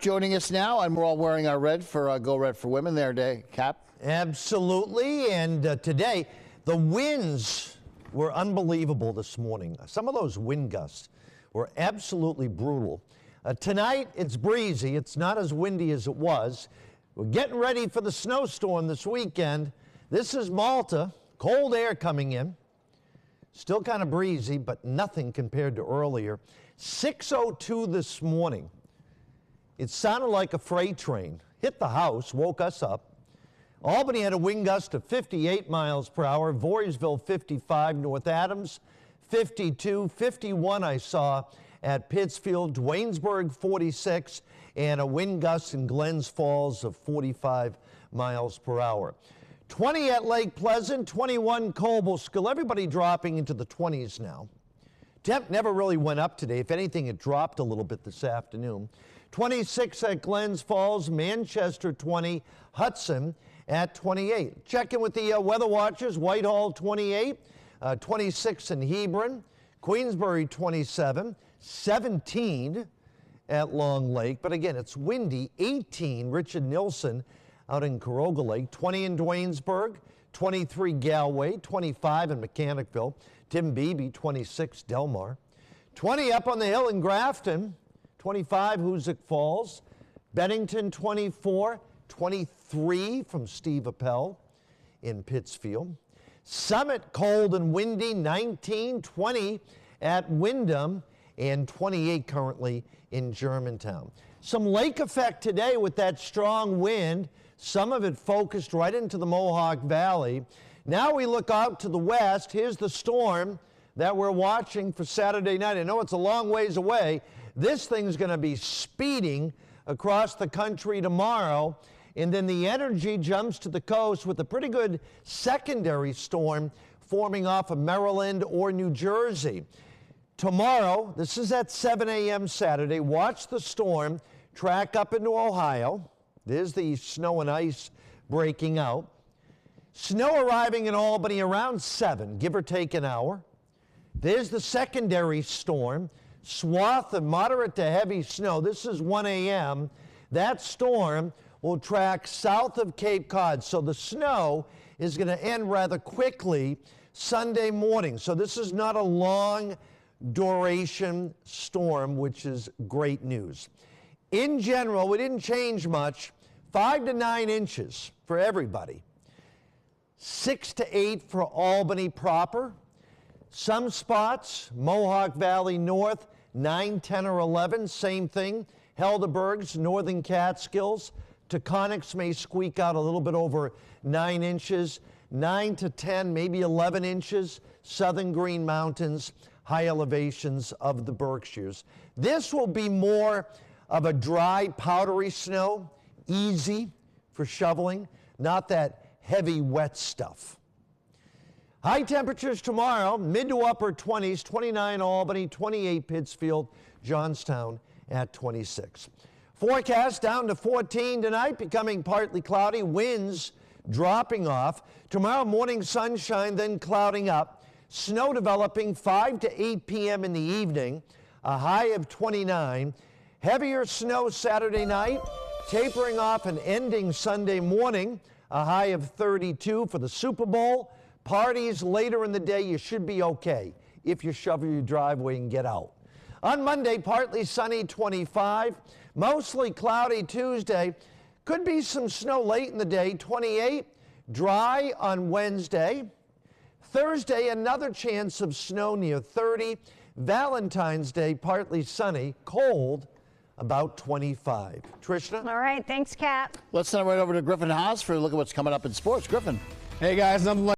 joining us now, and we're all wearing our red for Go Red for Women there today. Cap? Absolutely, and today the winds were unbelievable this morning. Some of those wind gusts were absolutely brutal. Tonight it's breezy. It's not as windy as it was. We're getting ready for the snowstorm this weekend. This is Malta. Cold air coming in. Still kind of breezy, but nothing compared to earlier. 6:02 this morning. It sounded like a freight train. Hit the house, woke us up. Albany had a wind gust of 58 miles per hour. Voorheesville 55, North Adams 52, 51 I saw at Pittsfield, Dwaynesburg 46, and a wind gust in Glens Falls of 45 miles per hour. 20 at Lake Pleasant, 21 Cobleskill, everybody dropping into the 20s now. Temp never really went up today. If anything, it dropped a little bit this afternoon. 26 at Glens Falls, Manchester 20, Hudson at 28. Check in with the weather watchers. Whitehall 28, 26 in Hebron, Queensbury 27, 17 at Long Lake. But again, it's windy. 18, Richard Nilsson out in Caroga Lake, 20 in Dwaynesburg, 23 Galway, 25 in Mechanicville, Tim Beebe 26 Delmar, 20 up on the hill in Grafton, 25 Hoosick Falls, Bennington 24, 23 from Steve Appel in Pittsfield, Summit cold and windy 19, 20 at Wyndham, and 28 currently in Germantown. Some lake effect today with that strong wind, some of it focused right into the Mohawk Valley. Now we look out to the west. Here's the storm that we're watching for Saturday night. I know it's a long ways away. This thing's going to be speeding across the country tomorrow, and then the energy jumps to the coast with a pretty good secondary storm forming off of Maryland or New Jersey. Tomorrow, this is at 7 a.m. Saturday, watch the storm track up into Ohio. There's the snow and ice breaking out. Snow arriving in Albany around 7, give or take an hour. There's the secondary storm, swath of moderate to heavy snow. This is 1 a.m. That storm will track south of Cape Cod, so the snow is going to end rather quickly Sunday morning. So this is not a long duration storm, which is great news. In general, we didn't change much. 5 to 9 inches for everybody. 6 to 8 for Albany proper. Some spots, Mohawk Valley North, 9, 10, or 11, same thing. Helderbergs, Northern Catskills, Taconics may squeak out a little bit over 9 inches. 9 to 10, maybe 11 inches. Southern Green Mountains, high elevations of the Berkshires. This will be more of a dry, powdery snow, easy for shoveling, not that heavy, wet stuff. High temperatures tomorrow, mid to upper 20s, 29 Albany, 28 Pittsfield, Johnstown at 26. Forecast down to 14 tonight, becoming partly cloudy, winds dropping off. Tomorrow morning sunshine, then clouding up. Snow developing 5 to 8 p.m. in the evening, a high of 29. Heavier snow Saturday night, tapering off and ending Sunday morning, a high of 32 for the Super Bowl. Parties later in the day, you should be okay if you shovel your driveway and get out. On Monday, partly sunny, 25. Mostly cloudy Tuesday. Could be some snow late in the day, 28. Dry on Wednesday. Thursday, another chance of snow near 30. Valentine's Day, partly sunny, cold, about 25. Trishna? All right, thanks, Kat. Let's send it right over to Griffin Haas for a look at what's coming up in sports. Griffin. Hey, guys, nothing like